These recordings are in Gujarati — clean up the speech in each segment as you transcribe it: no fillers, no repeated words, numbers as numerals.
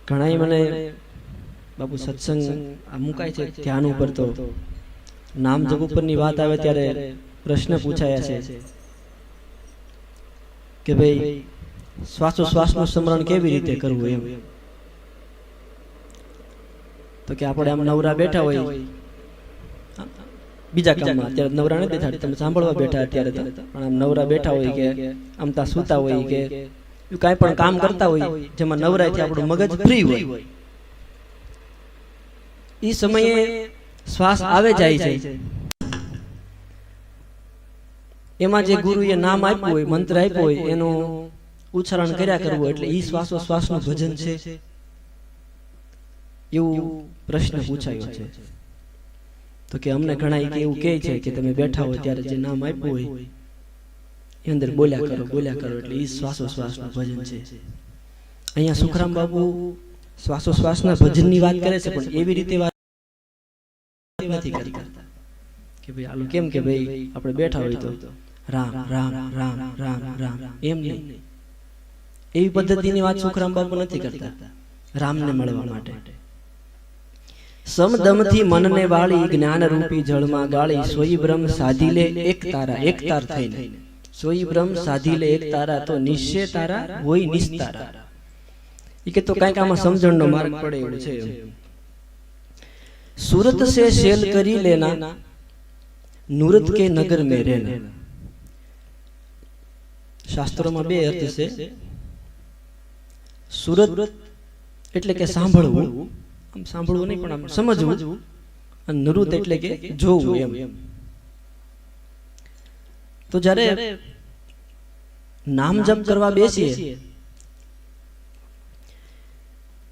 ઘણા મને બાપુ સત્સંગ આ મુકાય છે ધ્યાન ઉપર, તો નામ જપ ઉપરની વાત આવે ત્યારે પ્રશ્ન પૂછાયા છે કે ભાઈ શ્વાસોશ્વાસનું સ્મરણ કેવી રીતે કરવું એમ. તો કે આપણે આમ નવરા બેઠા હોય બીજા કામમાં, અત્યારે નવરા નથી બેઠા, તમે સાંભળવા બેઠા અત્યારે તો, પણ આમ નવરા બેઠા હોય કે આમ તા સૂતા હોય કે કાંઈ પણ કામ કરતા હોય જેમાં નવરાયથી આપણું મગજ ફ્રી હોય, એ સમયે શ્વાસ આવે જાય છે. એમાં જે ગુરુએ નામ આપ્યું હોય, મંત્ર આપ્યો હોય, એનું ઉચ્ચારણ કર્યા કરવું, એટલે એ શ્વાસોશ્વાસનું ભજન છે એવું પ્રશ્ન પૂછાયો છે. તો કે અમને ઘણા એવું કહે છે કે તમે બેઠા હોય ત્યારે જે નામ આપ્યું હોય એ અંદર બોલ્યા કરો, એટલે એ શ્વાસોશ્વાસનું ભજન છે. અહીંયા સુખરામ બાપુ શ્વાસોશ્વાસના ભજનની વાત કરે છે, પણ એવી રીતે વાત નથી કરતા કે ભાઈ આલો કેમ કે ભાઈ આપણે બેઠા હોય તો રામ રામ રામ રામ રામ એમ નહીં. એવી પદ્ધતિની વાત સુખરામ બાપુ નથી કરતા રામને મળવા માટે. સમદમથી મનને વાળી જ્ઞાન રૂપી જળમાં ગાળી, સોઈ બ્રહ્મ સાધી લે એક તારા, એક તાર થઈને સોઈ બ્રહ્મ સાધી લે એક તારા, તો નિશ્ચય તારા હોય નિસ્તારા. એ કે તો કઈક આમાં સમજણનો માર્ગ પડે એવું છે. सूरत से सेल करी लेना, नूरत के नगर में रहना. શાસ્ત્રોમાં બે અર્થ છે. સુરત એટલે કે સાંભળવું, આમ સાંભળવું નહીં પણ આમ સમજવું, અને નૃત એટલે કે જોવું એમ. તો જ્યારે નામ જપ કરવા બેસીએ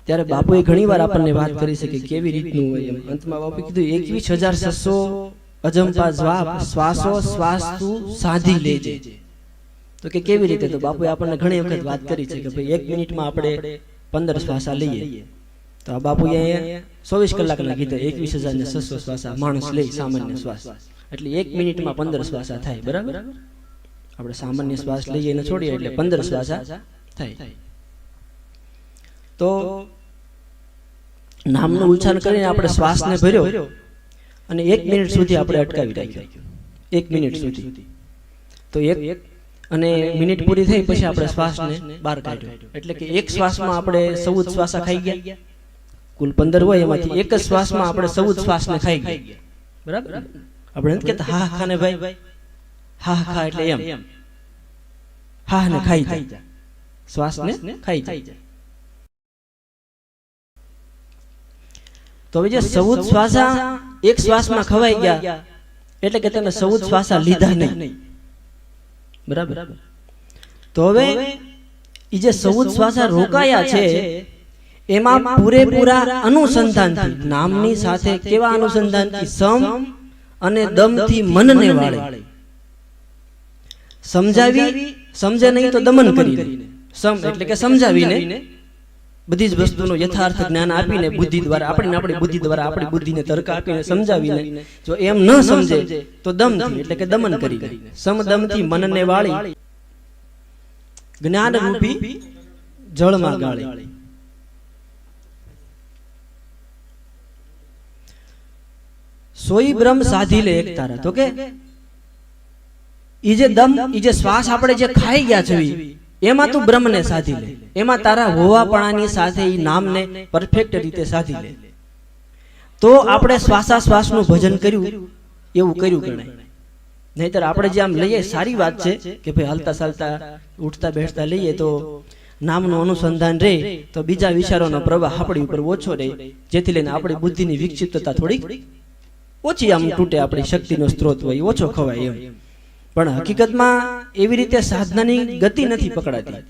ત્યારે બાપુએ ઘણી વાર આપણને વાત કરી છે કે કેવી રીતનું હોય એમ. અંતમાં બાપુએ કીધું 21,600 અજંપા જવાબ શ્વાસો શ્વાસ તું સાધી લેજે. તો કે કેવી રીતે? તો બાપુએ આપણને ઘણી વખત વાત કરી છે કે ભાઈ 1 મિનિટમાં આપણે 15 શ્વાસા લઈએ. તો આ બાપુએ અહીંયા 24 કલાકના કીધા 21,600 શ્વાસા માણસ લે સામાન્ય શ્વાસ, એટલે 1 મિનિટમાં 15 શ્વાસા થાય. બરાબર, આપણે સામાન્ય શ્વાસ લઈએ અને છોડીએ એટલે 15 શ્વાસા થાય. તો નામનું ઉચ્ચારણ કરીને આપણે શ્વાસને ભર્યો અને 1 મિનિટ સુધી આપણે અટકાવી રાખ્યો. 1 મિનિટ સુધી. તો એક અને મિનિટ પૂરી થઈ પછી આપણે શ્વાસને બહાર કાઢ્યો, એટલે કે એક શ્વાસમાં આપણે 14 શ્વાસા ખાઈ ગયા. કુલ 15 હોય એમાંથી એક જ શ્વાસમાં આપણે 14 શ્વાસને ખાઈ ગયા. બરાબર, આપણે નથી કહેતા હા ખા ને ભાઈ, હા ખા એટલે એમ હા ને ખાઈ જાય, શ્વાસને ખાઈ જાય. તો હવે જે 14 શ્વાસા એક શ્વાસમાં ખવાઈ ગયા એટલે કે તમે 14 શ્વાસા લીધા નહીં. બરાબર, તો હવે એ જે 14 શ્વાસા રોકાયા છે એમાં પૂરેપૂરા અનુસંધાનથી, નામની સાથે કેવા અનુસંધાનથી? સમ અને દમથી મનને વાળે સમજાવી, સમજે નહીં તો દમન કરીને, સમ એટલે કે સમજાવીને બધી જ વસ્તુનું યથાર્થ જ્ઞાન આપીને બુદ્ધિ દ્વારા આપણી બુદ્ધિ દ્વારા આપણી બુદ્ધિને તર્ક આપીને સમજાવીને, જો એમ ન સમજે તો દમથી એટલે કે દમન કરી, સમદમથી મનને વાળી જ્ઞાન રૂપી જળમાં ગાળી. સોઈ બ્રહ્મ સાધી લે એક તારા. તો કે ઈ જે દમ, ઈ જે શ્વાસ આપણે જે ખાઈ ગયા છે એમાં તું બ્રહ્મને સાધી લે, એમાં તારા હોવાપણાની સાથે ઈ નામને પરફેક્ટ રીતે સાધી લે. તો આપણે શ્વાસાશ્વાસનું ભજન કર્યું એવું કર્યું ગણાય. નહીતર આપણે જે આમ લઈએ સારી વાત છે કે ભાઈ હાલતા ચાલતા ઉઠતા બેસતા લઈએ તો નામનું અનુસંધાન રહે તો બીજા વિચારોનો પ્રવાહ આપણી ઉપર ઓછો રહે, જેથી લઈને આપણી બુદ્ધિની વિક્ષિપ્તતા થોડીક ઓછી આમ તૂટે, આપણી શક્તિનો સ્ત્રોત હોય ઓછો ખવાય એમ. પણ હકીકતમાં એવી રીતે સાધનાની ગતિ નથી પકડાતી.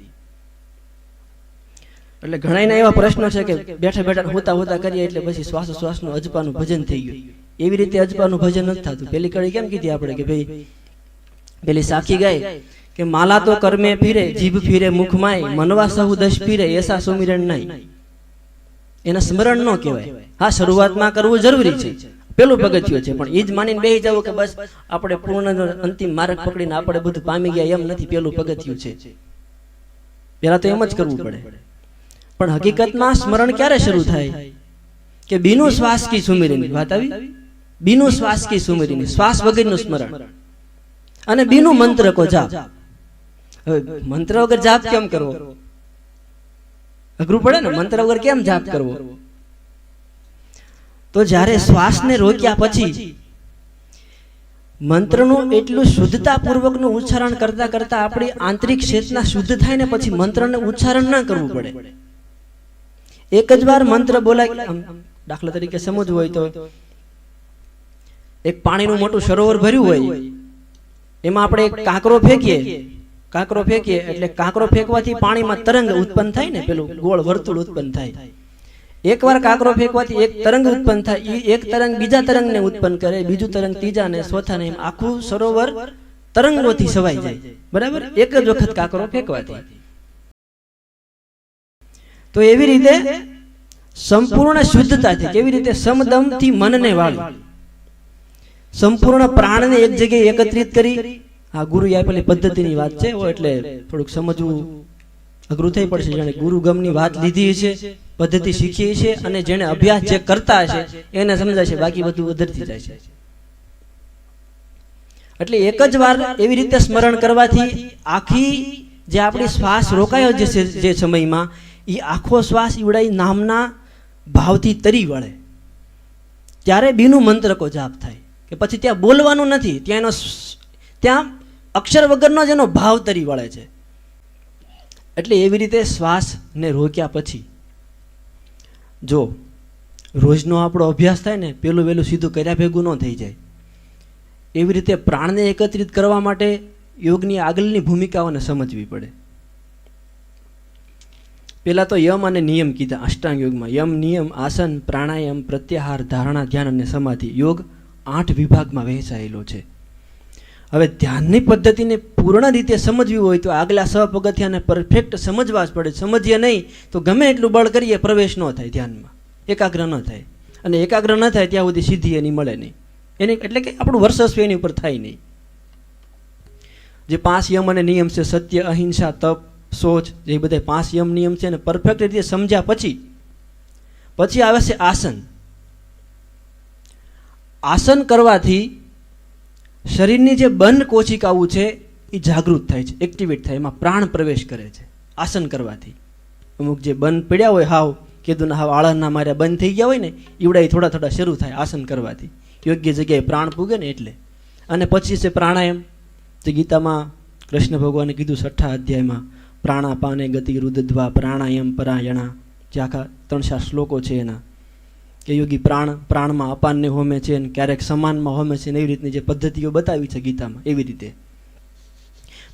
એટલે ઘણા એવા પ્રશ્નો છે કે બેઠા બેઠા હોતા હોતા કરીએ એટલે પછી શ્વાસોશ્વાસનું અજપાનું ભજન થઈ ગયું. એવી રીતે અજપાનું ભજન નથી થતું. પેલી કડી કેમ કીધી આપણે કે ભાઈ પેલી સાખી ગાય કે માલા તો કર્મે ફીરે જીભ ફીરે મુખમાય, મનવા સહુ દશ ફીરે એસા સુમિરણ નહીં. એના સ્મરણ ન કહેવાય. હા, શરૂઆતમાં કરવું જરૂરી છે, પેલું પગથિયું છે, પણ એ જ માનીને બેસી જવું કે બસ આપણે પૂર્ણ અંતિમ માર્ગ પકડીને આપણે બધું પામી ગયા એમ નથી. પેલું પગથિયું છે, પેલા તો એમ જ કરવું પડે. પણ હકીકતમાં સ્મરણ ક્યારે શરૂ થાય કે બીનું શ્વાસ કી સુમેરીની વાત આવી, બીનું શ્વાસ કી સુમેરીની, શ્વાસ વગરનું સ્મરણ, અને બીનું મંત્ર કો જાપ. હવે મંત્ર વગર જાપ કેમ કરવો? અઘરું પડે ને, મંત્ર વગર કેમ જાપ કરવો? તો જ્યારે શ્વાસને રોક્યા પછી મંત્રનું એટલું શુદ્ધતા પૂર્વકનું ઉચ્ચારણ કરતા કરતા આપણી આંતરિક ચેતના શુદ્ધ થાય ને પછી મંત્રને ઉચ્ચારણ ના કરવું પડે. એક જ વાર મંત્ર બોલાય. દાખલા તરીકે સમજવું હોય તો એક પાણીનું મોટું સરોવર ભર્યું હોય, એમાં આપણે એક કાંકરો ફેંકીએ એટલે કાંકરો ફેંકવાથી પાણીમાં તરંગ ઉત્પન્ન થાય ને, પેલું ગોળ વર્તુળ ઉત્પન્ન થાય. એકવાર કાંકરો ફેંકવાથી એક તરંગ ઉત્પન્ન થાય, એક તરંગ બીજા તરંગને ઉત્પન્ન કરે, બીજું તરંગ ત્રીજાને, ચોથાને, એમ આખું સરોવર તરંગોથી છવાઈ જાય. બરાબર? એક જ વખત કાંકરો ફેંકવાથી. તો એવી રીતે સંપૂર્ણ શુદ્ધતાથી, કેવી રીતે સમદમથી મનને વાળી, સંપૂર્ણ પ્રાણને એક જગ્યાએ એકત્રિત કરી. આ ગુરુ આપેલી પદ્ધતિની વાત છે, એટલે થોડુંક સમજવું અઘરું થઈ પડશે. જેણે ગુરુગમની વાત લીધી છે, પદ્ધતિ શીખી છે, અને જેણે અભ્યાસ જે કરતા હશે એને સમજાશે, બાકી બધું અધરથી જાય છે. એટલે એક જ વાર એવી રીતે સ્મરણ કરવાથી આખી જે આપણી શ્વાસ રોકાયો છે જે સમયમાં, એ આખો શ્વાસ ઈવડાઈ નામના ભાવથી તરી વળે. ત્યારે બીનું મંત્ર કો જાપ થાય કે પછી ત્યાં બોલવાનું નથી, ત્યાં અક્ષર વગરનો જ એનો ભાવ તરી વળે છે. એટલે એવી રીતે શ્વાસને રોક્યા પછી જો રોજનો આપણો અભ્યાસ થાય ને, પેલું વહેલું સીધું કર્યા ભેગું ન થઈ જાય. એવી રીતે પ્રાણને એકત્રિત કરવા માટે યોગની આગળની ભૂમિકાઓને સમજવી પડે. પેલા તો યમ અને નિયમ કીધા અષ્ટાંગ યોગમાં. યમ, નિયમ, આસન, પ્રાણાયામ, પ્રત્યાહાર, ધારણા, ધ્યાન અને સમાધિ. યોગ 8 વિભાગમાં વહેંચાયેલો છે. હવે ધ્યાનની પદ્ધતિને પૂર્ણ રીતે સમજવી હોય તો આગલા 6 પગથિયાને પરફેક્ટ સમજવા જ પડે. સમજીએ નહીં તો ગમે એટલું બળ કરીએ, પ્રવેશ ન થાય ધ્યાનમાં, એકાગ્ર ન થાય. અને એકાગ્ર ન થાય ત્યાં સુધી સિદ્ધિ એની મળે નહીં. એની એટલે કે આપણું વર્ચસ્વ એની ઉપર થાય નહીં. જે 5 યમ અને નિયમ છે, સત્ય, અહિંસા, તપ, શૌચ, જે બધા 5 યમ નિયમ છે ને પરફેક્ટ રીતે સમજ્યા પછી આવે છે આસન. આસન કરવાથી શરીરની જે બંધ કોશિકાઓ છે એ જાગૃત થાય છે, એક્ટિવેટ થાય, એમાં પ્રાણ પ્રવેશ કરે છે આસન કરવાથી. અમુક જે બંધ પડ્યા હોય, હાવ કીધું ને હાવ આળાના માર્યા બંધ થઈ ગયા હોય ને, ઈવડાઈ થોડા થોડા શરૂ થાય આસન કરવાથી, યોગ્ય જગ્યાએ પ્રાણ પૂગે ને એટલે. અને પછી છે પ્રાણાયામ. જે ગીતામાં કૃષ્ણ ભગવાને કીધું 6ઠા અધ્યાયમાં, પ્રાણાપાને ગતિ રુદ્ધ્વા પ્રાણાયામ પરાયણા, જે આખા 3-4 શ્લોકો છે એના, કે યોગી પ્રાણમાં અપાનને હોમે છે અને ક્યારેક સમાનમાં હોમે છે, એવી રીતની જે પદ્ધતિઓ બતાવી છે ગીતામાં, એવી રીતે.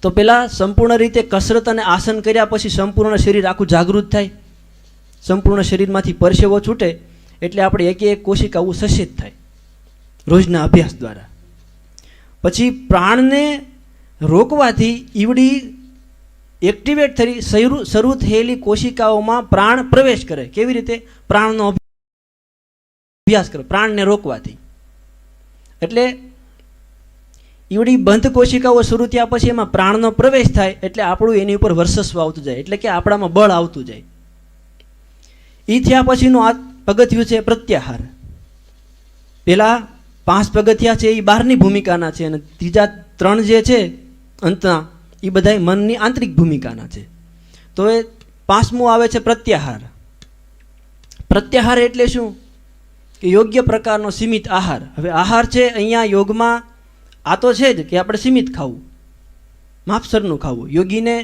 તો પેલા સંપૂર્ણ રીતે કસરત અને આસન કર્યા પછી સંપૂર્ણ શરીર આખું જાગૃત થાય, સંપૂર્ણ શરીરમાંથી પરસેવો છૂટે, એટલે આપણે એક એક કોશિકાઓ સચેત થાય રોજના અભ્યાસ દ્વારા. પછી પ્રાણને રોકવાથી ઈવડી એક્ટિવેટ થઈ શરૂ થયેલી કોશિકાઓમાં પ્રાણ પ્રવેશ કરે. કેવી રીતે? પ્રાણનો અભ્યાસ કરો, પ્રાણને રોકવાથી. એટલે ઈવડી બંધ કોશિકાઓ શરૂ થયા પછી એમાં પ્રાણનો પ્રવેશ થાય, એટલે આપણું એની ઉપર વર્ચસ્વ આવતું જાય, એટલે કે આપણામાં બળ આવતું જાય. એ થયા પછીનું આ પગથિયું છે પ્રત્યાહાર. પેલા 5 પગથિયા છે એ બહારની ભૂમિકાના છે, અને ત્રીજા 3 જે છે અંતના, એ બધા મનની આંતરિક ભૂમિકાના છે. તો એ 5મું આવે છે પ્રત્યાહાર. પ્રત્યાહાર એટલે શું? કે યોગ્ય પ્રકારનો સીમિત આહાર. હવે આહાર છે અહીંયા યોગમાં આ તો છે જ કે આપણે સીમિત ખાવું, માપસરનું ખાવું. યોગીને,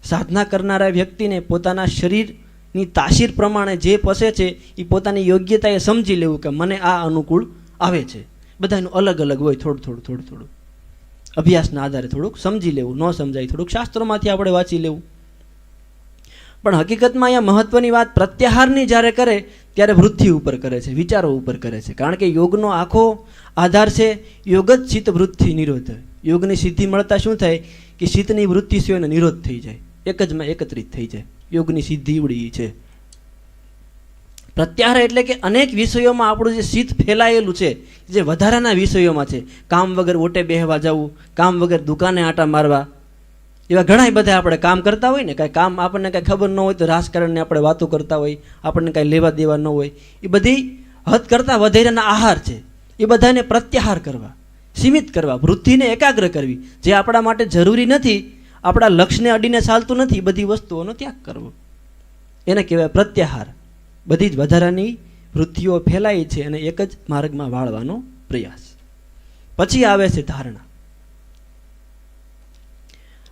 સાધના કરનારા વ્યક્તિને પોતાના શરીરની તાસીર પ્રમાણે જે પસે છે એ પોતાની યોગ્યતાએ સમજી લેવું કે મને આ અનુકૂળ આવે છે. બધાનું અલગ અલગ હોય, થોડું અભ્યાસના આધારે થોડુંક સમજી લેવું, ન સમજાય થોડુંક શાસ્ત્રોમાંથી આપણે વાંચી લેવું. પણ હકીકતમાં અહીંયા મહત્વની વાત પ્રત્યાહારની જ્યારે કરે ત્યારે વૃત્તિ ઉપર કરે છે, વિચારો ઉપર કરે છે. કારણ કે યોગનો આખો આધાર છે યોગ જ ચિત્ત વૃત્તિ નિરોધ. યોગની સિદ્ધિ મળતા શું થાય કે ચિત્તની વૃત્તિ છે એને નિરોધ થઈ જાય, એક જમાં એકત્રિત થઈ જાય. યોગની સિદ્ધિ ઉડી છે. પ્રત્યાહાર એટલે કે અનેક વિષયોમાં આપણું જે ચિત્ત ફેલાયેલું છે, જે વધારાના વિષયોમાં છે, કામ વગર ઓટે બેહવા જવું, કામ વગર દુકાને આટા મારવા, એવા ઘણા બધા આપણે કામ કરતા હોય ને, કાંઈ કામ આપણને કાંઈ ખબર ન હોય તો રાજકારણની આપણે વાતો કરતા હોય, આપણને કાંઈ લેવા દેવા ન હોય, એ બધી હદ કરતાં વધેરાના આહાર છે. એ બધાને પ્રત્યાહાર કરવા, સીમિત કરવા, વૃત્તિને એકાગ્ર કરવી. જે આપણા માટે જરૂરી નથી, આપણા લક્ષ્યને અડીને ચાલતું નથી, બધી વસ્તુઓનો ત્યાગ કરવો, એને કહેવાય પ્રત્યાહાર. બધી જ વધારાની વૃત્તિઓ ફેલાય છે અને એક જ માર્ગમાં વાળવાનો પ્રયાસ. પછી આવે છે ધારણા.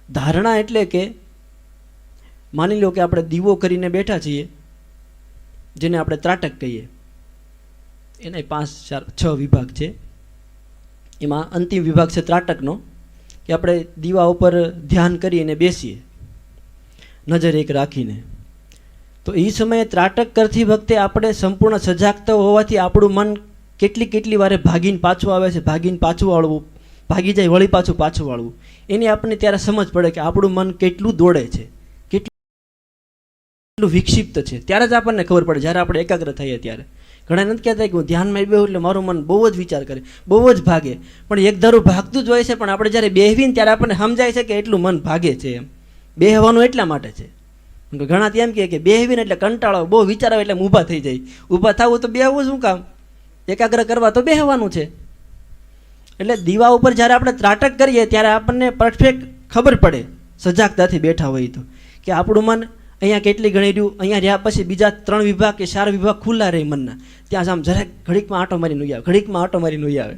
ધારણા એટલે કે માની લો કે આપણે દીવો કરીને બેઠા છીએ, જેને આપણે ત્રાટક કહીએ. એને 5, 4, 6 વિભાગ છે. એમાં અંતિમ વિભાગ છે ત્રાટકનો, કે આપણે દીવા ઉપર ધ્યાન કરીને બેસીએ, નજર એક રાખીને. તો એ સમયે ત્રાટક કરતી વખતે આપણે સંપૂર્ણ સજાગતા હોવાથી આપણું મન કેટલી વારે ભાગીને પાછું આવે છે, ભાગીને પાછું વાળવું, ભાગી જાય વળી પાછું વાળવું. એની આપણને ત્યારે સમજ પડે કે આપણું મન કેટલું દોડે છે, કેટલું વિક્ષિપ્ત છે. ત્યારે જ આપણને ખબર પડે, જ્યારે આપણે એકાગ્ર થઈએ ત્યારે. ઘણા નથી કહેતા કે હું ધ્યાનમાં બેહું એટલે મારું મન બહુ જ વિચાર કરે, બહુ જ ભાગે, પણ એક ધારું ભાગતું જ હોય છે. પણ આપણે જ્યારે બેહવીને ત્યારે આપણને સમજાય છે કે એટલું મન ભાગે છે. એમ બેહવાનું એટલા માટે છે. ઘણા એમ કે બેહવીને એટલે કંટાળો, બહુ વિચાર આવે એટલે ઊભા થઈ જાય. ઊભા થવું તો બેહવું શું કામ? એકાગ્ર કરવા તો બેહવાનું છે. એટલે દીવા ઉપર જ્યારે આપણે ત્રાટક કરીએ ત્યારે આપણને પરફેક્ટ ખબર પડે, સજાગતાથી બેઠા હોય તો, કે આપણું મન અહીંયા કેટલી ગણી રહ્યું, અહીંયા રહ્યા પછી બીજા 3 વિભાગ કે 4 વિભાગ ખુલ્લા રહે મનના. ત્યાં આમ જરાક ઘડીકમાં આંટો મારી નું આવે, ઘડીકમાં આંટો મારી નું આવે,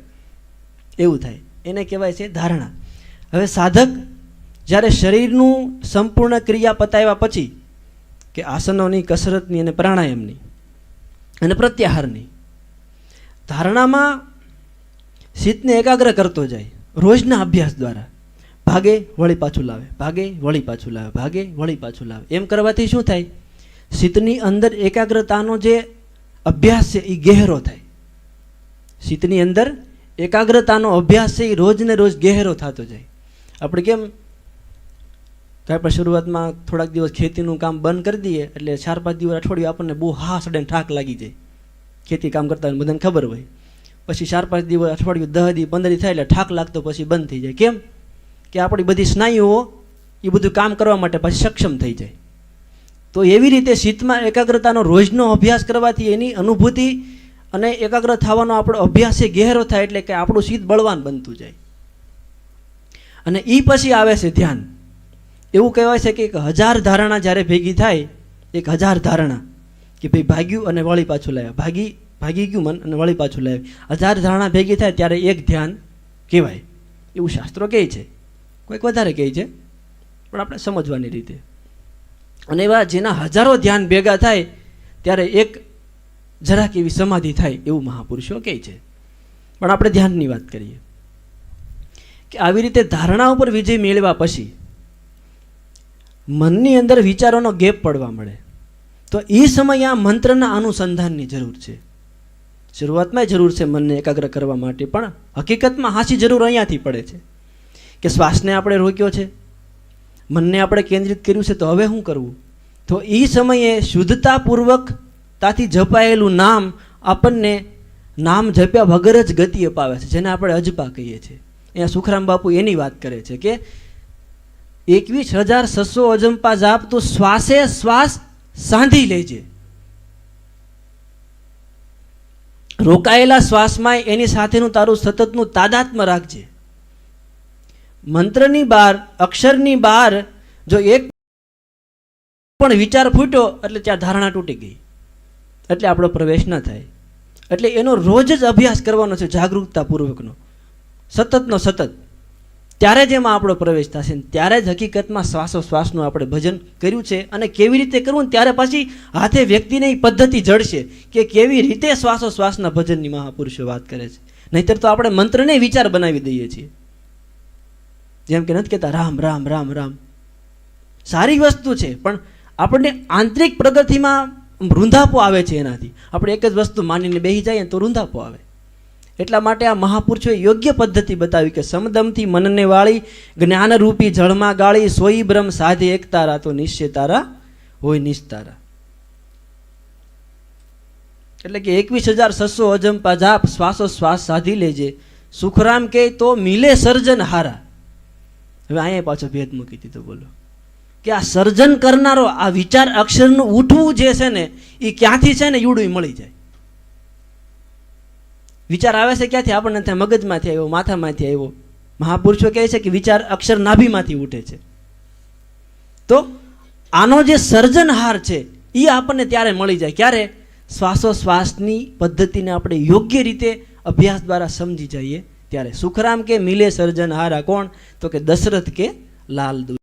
એવું થાય. એને કહેવાય છે ધારણા. હવે સાધક જ્યારે શરીરનું સંપૂર્ણ ક્રિયા પતાવ્યા પછી, કે આસનોની, કસરતની અને પ્રાણાયામની અને પ્રત્યાહારની, ધારણામાં ચિત્તને એકાગ્ર કરતો જાય રોજના અભ્યાસ દ્વારા. ભાગે વળી પાછું લાવે, ભાગે વળી પાછું લાવે, ભાગે વળી પાછું લાવે. એમ કરવાથી શું થાય? ચિત્તની અંદર એકાગ્રતાનો જે અભ્યાસ છે એ ગહેરો થાય. ચિત્તની અંદર એકાગ્રતાનો અભ્યાસ છે એ રોજ ને રોજ ગહેરો થતો જાય. આપણે કેમ કાંઈ પણ શરૂઆતમાં થોડાક દિવસ ખેતીનું કામ બંધ કરી દઈએ એટલે 4-5 દિવસ, અઠવાડિયું આપણને બહુ સડન ઠાક લાગી જાય. ખેતી કામ કરતા હોય બધાને ખબર હોય. પછી 4-5 દિવસ, અઠવાડિયું, 10 દી, 15 દી થાય એટલે ઠાક લાગતો પછી બંધ થઈ જાય. કેમ? કે આપણી બધી સ્નાયુઓ એ બધું કામ કરવા માટે પછી સક્ષમ થઈ જાય. તો એવી રીતે ચિત્તમાં એકાગ્રતાનો રોજનો અભ્યાસ કરવાથી એની અનુભૂતિ અને એકાગ્ર થવાનો આપણો અભ્યાસ એ ગહેરો થાય, એટલે કે આપણું ચિત્ત બળવાન બનતું જાય. અને એ પછી આવે છે ધ્યાન. એવું કહેવાય છે કે 1000 ધારણા જ્યારે ભેગી થાય, 1000 ધારણા, કે ભાઈ ભાગ્યું અને વળી પાછું લાવ્યા, ભાગી ગયું મન અને વળી પાછું લાવ્યા, 1000 ધારણા ભેગી થાય ત્યારે એક ધ્યાન કહેવાય. એવું શાસ્ત્રો કહે છે, કોઈક વધારે કહે છે, પણ આપણે સમજવાની રીતે. અને એવા જેના હજારો ધ્યાન ભેગા થાય ત્યારે એક જરાક એવી સમાધિ થાય, એવું મહાપુરુષો કહે છે. પણ આપણે ધ્યાનની વાત કરીએ કે આવી રીતે ધારણા ઉપર વિજય મેળવ્યા પછી મનની અંદર વિચારોનો ગેપ પડવા મળે. તો એ સમયે આ મંત્રના અનુસંધાનની જરૂર છે. શરૂઆતમાં જરૂર છે મનને એકાગ્ર કરવા માટે, પણ હકીકતમાં હાચી જરૂર અહીંયાથી પડે છે કે શ્વાસને આપણે રોક્યો છે, મનને આપણે કેન્દ્રિત કર્યું છે, તો હવે શું કરવું? તો એ સમયે શુદ્ધતાપૂર્વકતાથી જપાયેલું નામ આપણને નામ જપ્યા વગર જ ગતિ અપાવે છે, જેને આપણે અજપા કહીએ છીએ. અહીંયા સુખરામ બાપુ એની વાત કરે છે કે 21,600 અજંપા જાપ તું શ્વાસે શ્વાસ સાંધી લેજે. રોકાયેલા શ્વાસમાં એની સાથેનું તારું સતતનું તાદાત્મ્ય રાખજે. મંત્રની બહાર, અક્ષરની બહાર જો એક પણ વિચાર ફૂટ્યો એટલે ત્યાં ધારણા તૂટી ગઈ, એટલે આપણો પ્રવેશ ન થાય. એટલે એનો રોજ જ અભ્યાસ કરવાનો છે, જાગૃતતાપૂર્વકનો, સતતનો સતત. ત્યારે જ એમાં આપણો પ્રવેશ થશે. ત્યારે જ હકીકતમાં શ્વાસોશ્વાસનું આપણે ભજન કર્યું છે. અને કેવી રીતે કરવું, ત્યારે પછી હાથે વ્યક્તિને એ પદ્ધતિ જડશે કે કેવી રીતે શ્વાસોશ્વાસના ભજનની મહાપુરુષો વાત કરે છે. નહીતર તો આપણે મંત્રને વિચાર બનાવી દઈએ છીએ. જેમ કે નથી કહેતા રામ રામ રામ રામ, સારી વસ્તુ છે, પણ આપણને આંતરિક પ્રગતિમાં રૂંધાપો આવે છે. એનાથી આપણે એક જ વસ્તુ માનીને બેસી જઈએ તો રૂંધાપો આવે. એટલા માટે આ મહાપુરુષોએ યોગ્ય પદ્ધતિ બતાવી કે સમદમથી મનને વાળી, જ્ઞાનરૂપી જળમાં ગાળી, સોઈ બ્રહ્મ સાધે એક તારા, તો નિશ્ચય તારા હોય નિસ્તારા. એટલે કે 21,600 અજંપા જાપ શ્વાસોશ્વાસ સાધી લેજે. સુખરામ કહે તો મિલે સર્જન હારા. હવે અહીંયા પાછો ભેદ મૂકી દીધો. બોલો કે આ સર્જન કરનારો આ વિચાર અક્ષરનું ઉઠવું જે છે ને એ ક્યાંથી છે ને યુડું મળી જાય. વિચાર આવે છે ક્યાંથી? આપણને ત્યાં મગજમાંથી આવ્યો, માથામાંથી આવ્યો. મહાપુરુષો કહે છે કે વિચાર અક્ષર નાભીમાંથી ઉઠે છે. તો આનો જે સર્જનહાર છે એ આપણને ત્યારે મળી જાય. ક્યારે? શ્વાસોશ્વાસની પદ્ધતિને આપણે યોગ્ય રીતે અભ્યાસ દ્વારા સમજી જઈએ ત્યારે. સુખરામ કે મિલે સર્જનહારા કોણ? તો કે દશરથ કે લાલ દુલા.